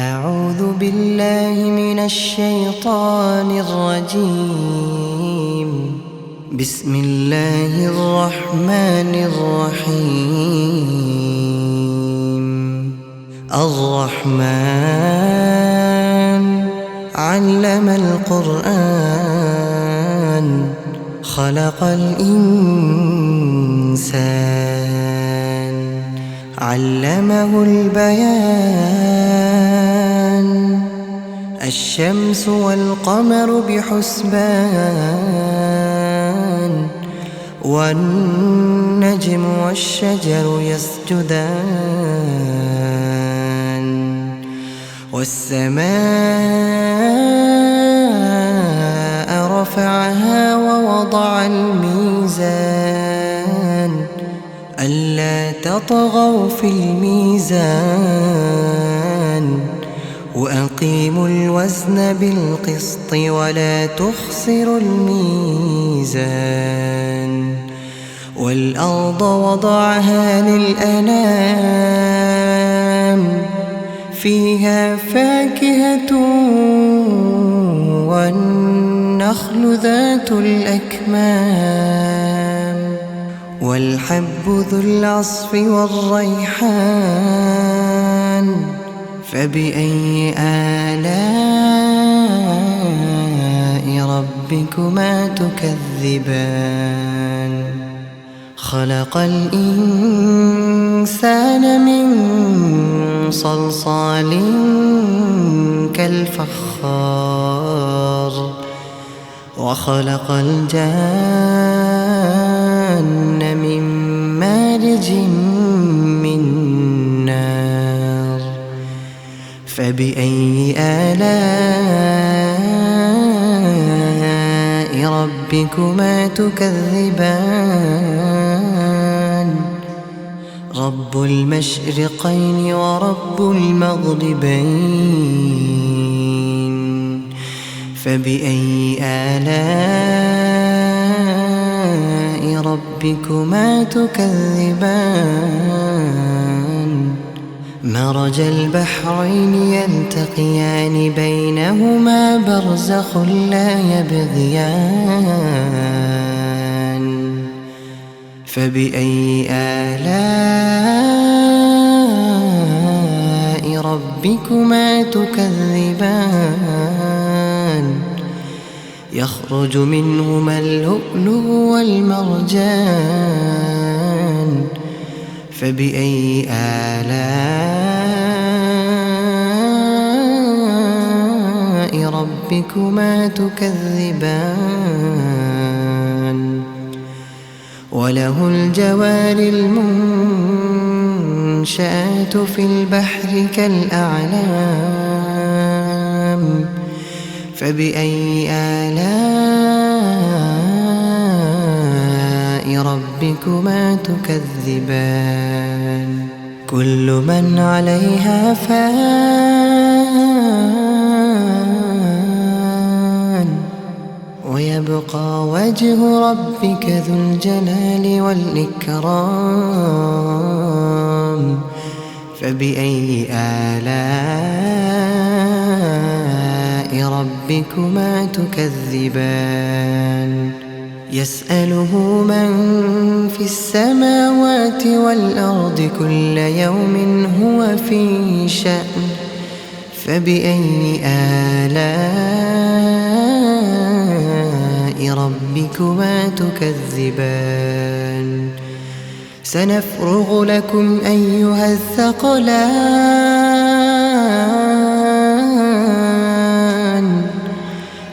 أعوذ بالله من الشيطان الرجيم. بسم الله الرحمن الرحيم. الرحمن علم القرآن خلق الإنسان علمه البيان. الشمس والقمر بحسبان والنجم والشجر يسجدان والسماء رفعها ووضع الميزان ألا تطغوا في الميزان وأقيموا الوزن بالقسط ولا تخسروا الميزان. والأرض وضعها للأنام فيها فاكهة والنخل ذات الأكمام والحب ذو العصف والريحان. فبأي آلاء ربكما تكذبان؟ خلق الإنسان من صلصال كالفخار وخلق الجان من مارج من نار. فبأي آلاء ربكما تكذبان؟ رب المشرقين ورب المغربين. فبأي آلاء ربكما تكذبان؟ مرج البحرين يلتقيان بينهما برزخ لا يبغيان. فبأي آلاء ربكما تكذبان؟ يخرج منهما اللؤلؤ والمرجان. فبأي آلاء ربكما تكذبان؟ وله الجوار المنشآت في البحر كالأعلام. فبأي آلاء ربكما تكذبان؟ كل من عليها فان ويبقى وجه ربك ذو الجلال والإكرام. فبأي آلاء ربكما تكذبان؟ يسأله من في السماوات والأرض كل يوم هو في شأن. فبأي آلاء ربكما تكذبان؟ سنفرغ لكم أيها الثقلان.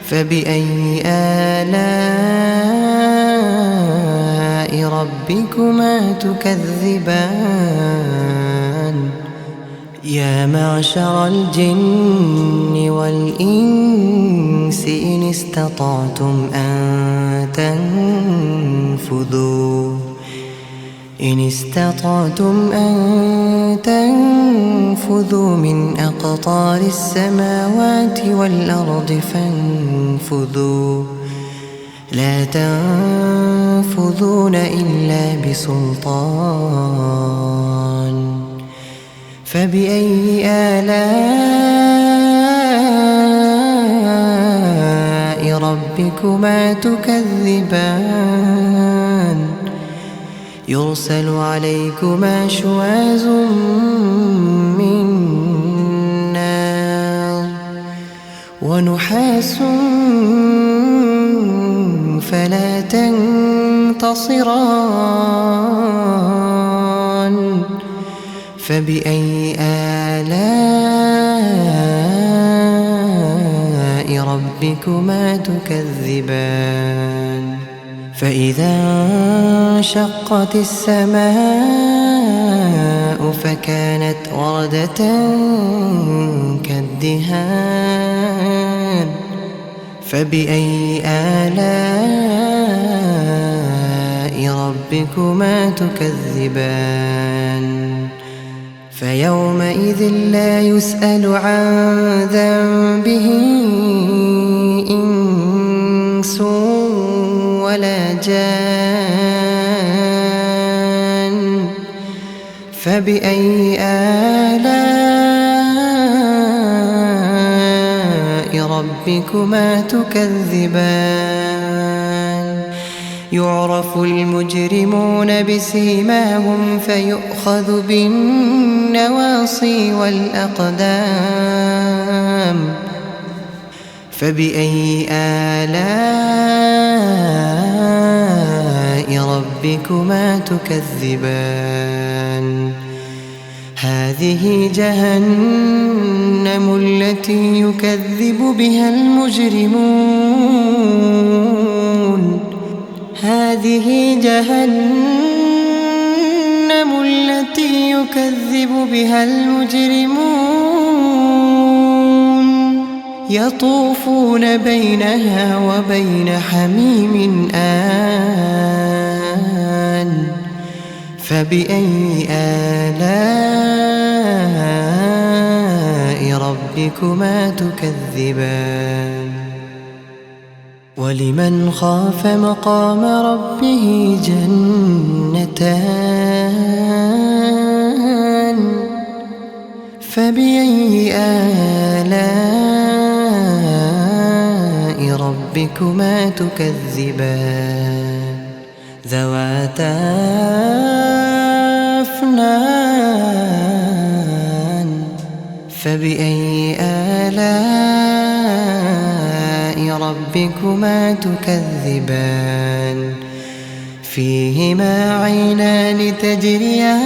فبأي آلاء ربكما تكذبان؟ يا معشر الجن والإنس إن استطعتم أن تنفذوا من أقطار السماوات والأرض فانفذوا لا تنفذون إلا بسلطان. فبأي آلاء ربكما تكذبان يرسل عليكما شواظ من نار ونحاس فلا تنتصران فبأي آلاء ربكما تكذبان فإذا انشقت السماء فكانت وردة كالدهان فبأي آلاء ربكما تكذبان فيومئذ لا يسأل عن ذنبه إنس ولا جان فبأي آلاء ربكما تكذبان يعرف المجرمون بسيماهم فيؤخذ بالنواصي والأقدام فبأي آلاء ربكما تكذبان هذه جهنم التي يكذب بها المجرمون هذه جهنم التي يكذب بها المجرمون يطوفون بينها وبين حميم آن فبأي آلاء ربكما تكذبان ولمن خاف مقام ربه جنتان فبأي آلاء ربكما تكذبان ذواتا أفنان فبأي آلاء ربكما تكذبان فيهما عينان تجريان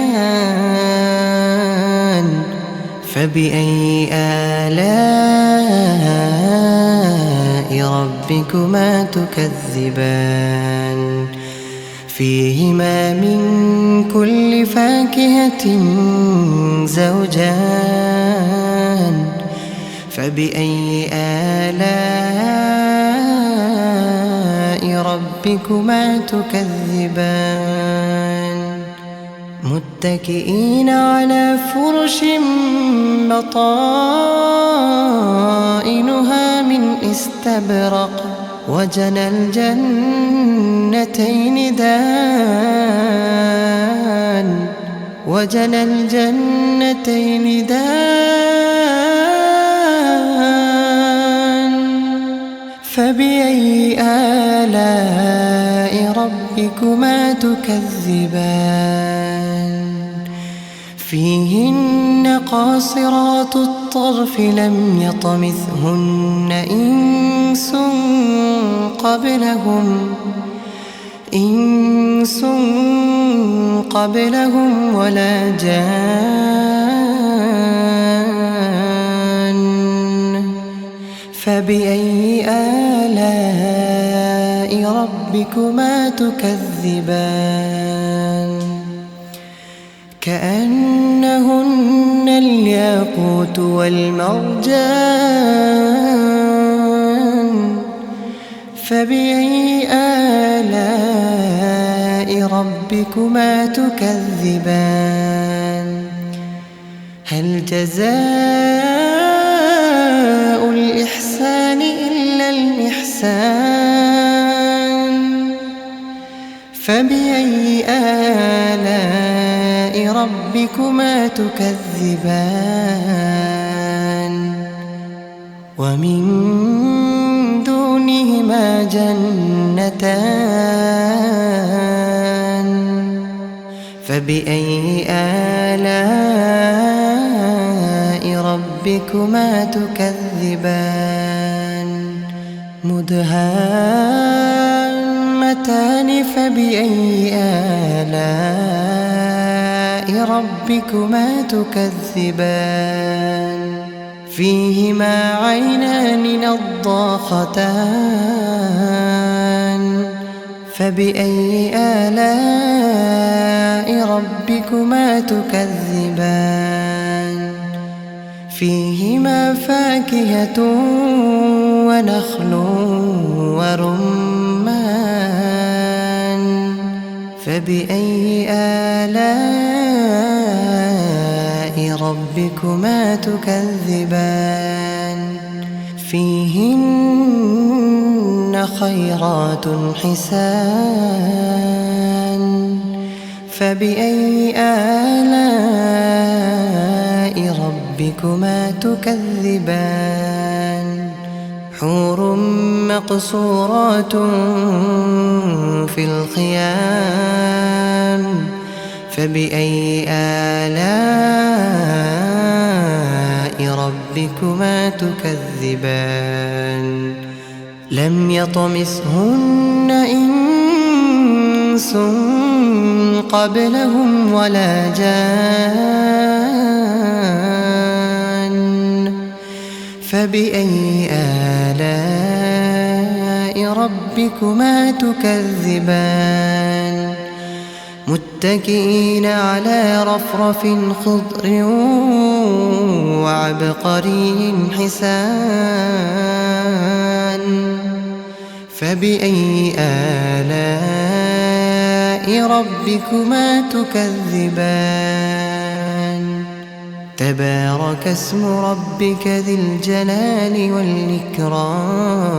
فبأي آلاء ربكما تكذبان فيهما من كل فاكهة زوجان فبأي آلاء ربكما تكذبان متكئين على فرش بطائنها من استبرق وجنى الجنتين دان وجنى الجنتين دان فبأي آلاء ربكما تكذبان فيهن قاصرات الطرف لم يطمثهن إنس قبلهم ولا جان فبأي آلاء ربكما تكذبان كأنهن الياقوت والمرجان فبأي آلاء ربكما تكذبان هل جزاء الإحسان إلا الإحسان فبأي آلاء ربكما تكذبان ومن دونهما جنتان فبأي آلاء ربكما تكذبان مدهامتان فبأي آلاء ربكما تكذبان فيهما عينان نضاختان فبأي آلاء ربكما تكذبان فيهما فاكهة ونخل ورمان فبأي آلاء ربكما تكذبان فيهن خيرات حسان فبأي آلاء ربكما تكذبان حور مقصورات في الخيام فبأي آلاء ربكما تكذبان لم يطمثهن إنس قبلهم ولا جان فبأي آلاء ربكما تكذبان متكئين على رفرف خضر وعبقري حسان فبأي آلاء ربكما تكذبان تبارك اسم ربك ذي الجلال والإكرام